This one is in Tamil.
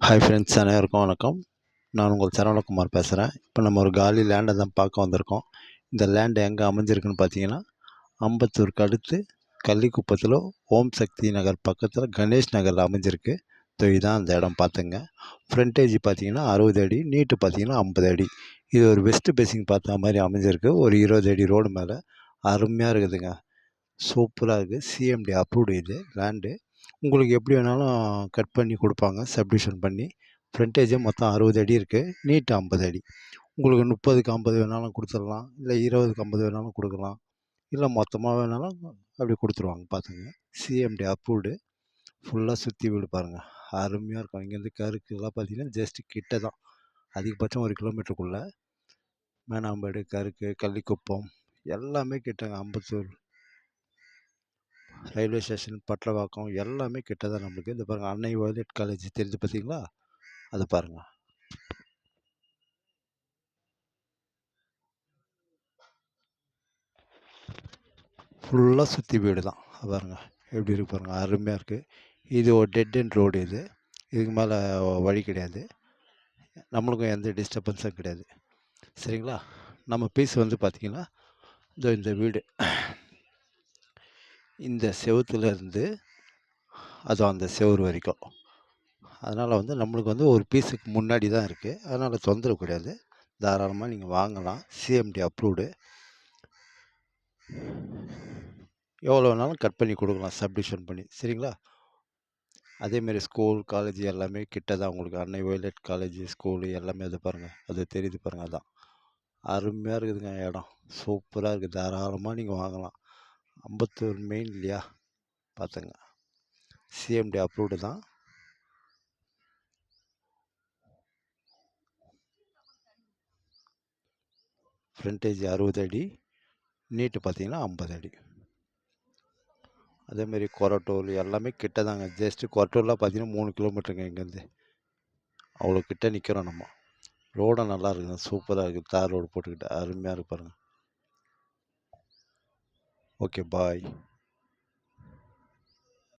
ஹாய் ஃப்ரெண்ட்ஸ், அனைவருக்கும் வணக்கம். நான் உங்கள் சரவணகுமார் பேசுகிறேன். இப்போ நம்ம ஒரு காலி லேண்டை தான் பார்க்க வந்திருக்கோம். இந்த லேண்டு எங்கே அமைஞ்சிருக்குன்னு பார்த்தீங்கன்னா, அம்பத்தூருக்கு அடுத்து கள்ளிக்குப்பத்தில் ஓம் சக்தி நகர் பக்கத்தில் கணேஷ் நகரில் அமைஞ்சிருக்கு. இதுதான் அந்த இடம் பார்த்துங்க. ஃப்ரண்டேஜ் பார்த்தீங்கன்னா 60 அடி, நீட்டு பார்த்தீங்கன்னா 50 அடி. இது ஒரு வெஸ்ட் பேசிங் பார்த்த மாதிரி அமைஞ்சிருக்கு. ஒரு 20 அடி ரோடு மேலே அருமையாக இருக்குதுங்க. சூப்பராக இருக்குது. சிஎம்டி அப்ரூவ்டு இது லேண்டு. உங்களுக்கு எப்படி வேணாலும் கட் பண்ணி கொடுப்பாங்க, சப்டிவிஷன் பண்ணி. ஃப்ரண்டேஜே மொத்தம் 60 அடி இருக்குது, நீட்டு 50 அடி. உங்களுக்கு 30க்கு 50 வேணாலும் கொடுத்துடலாம், இல்லை 20க்கு 50 வேணாலும் கொடுக்கலாம், இல்லை மொத்தமாக வேணாலும் அப்படி கொடுத்துருவாங்க. பார்த்துங்க, சிஎம்டி அப்ரூவ்டு. ஃபுல்லாக சுற்றி வீடு பாருங்கள், அருமையாக இருக்கும். இங்கேருந்து கருக்குலாம் பார்த்தீங்கன்னா ஜஸ்ட்டு கிட்ட தான், அதிகபட்சம் 1 கிலோமீட்டருக்குள்ளே. மேனாம்பேடு, கருக்கு, கள்ளிக்குப்பம் எல்லாமே கிட்டங்க. அம்பத்தூர் ரயில்வே ஸ்டேஷன், பட்லவாக்கம் எல்லாமே கிட்ட தான் நம்மளுக்கு. இந்த பாருங்கள், அன்னை வயலட் காலேஜ் தெரிஞ்சு பார்த்தீங்களா, அது பாருங்கள். ஃபுல்லாக சுற்றி வீடு தான் பாருங்கள், எப்படி இருக்கு பாருங்கள், அருமையாக இருக்குது. இது ஒரு டெட் எண்ட் ரோடு. இதுக்கு மேலே வழி கிடையாது, நம்மளுக்கும் எந்த டிஸ்டர்பன்ஸும் கிடையாது. சரிங்களா. நம்ம பீஸ் வந்து பார்த்திங்கன்னா, இந்த வீடு இந்த செவுத்துலேருந்து அதுவும் அந்த செவுறு வரைக்கும். அதனால் வந்து நம்மளுக்கு வந்து ஒரு பீஸுக்கு முன்னாடி தான் இருக்குது. அதனால் தொந்தரவு கிடையாது, தாராளமாக நீங்கள் வாங்கலாம். CMD approved. எவ்வளோ வேணாலும் கட் பண்ணி கொடுக்கலாம், சப்டிவிஷன் பண்ணி. சரிங்களா. அதேமாரி ஸ்கூல், காலேஜ் எல்லாமே கிட்ட தான் உங்களுக்கு. அன்னை வயலட் காலேஜ், ஸ்கூலு எல்லாமே அது பாருங்கள், அது தெரியுது பாருங்கள். அதான் அருமையாக இருக்குதுங்க இடம், சூப்பராக இருக்குது. தாராளமாக நீங்கள் வாங்கலாம். அம்பத்தூர் மெயின் இல்லையா, பார்த்துங்க. சிஎம்டி அப்ரூவ்டு தான். ஃப்ரண்டேஜ் 60 அடி, நீட்டு பார்த்தீங்கன்னா 50 அடி. அதேமாரி கொரட்டூர் எல்லாமே கிட்ட தாங்க. ஜஸ்ட்டு கொரட்டூர்லாம் பார்த்தீங்கன்னா 3 கிலோமீட்டருங்க இங்கேருந்து. அவ்வளோ கிட்ட நிற்கிறோம் நம்ம. ரோடும் நல்லா இருக்குங்க, சூப்பராக இருக்குது. தார் ரோடு போட்டுக்கிட்டு அருமையாக இருக்கு பாருங்கள். ஓகே, பாய்.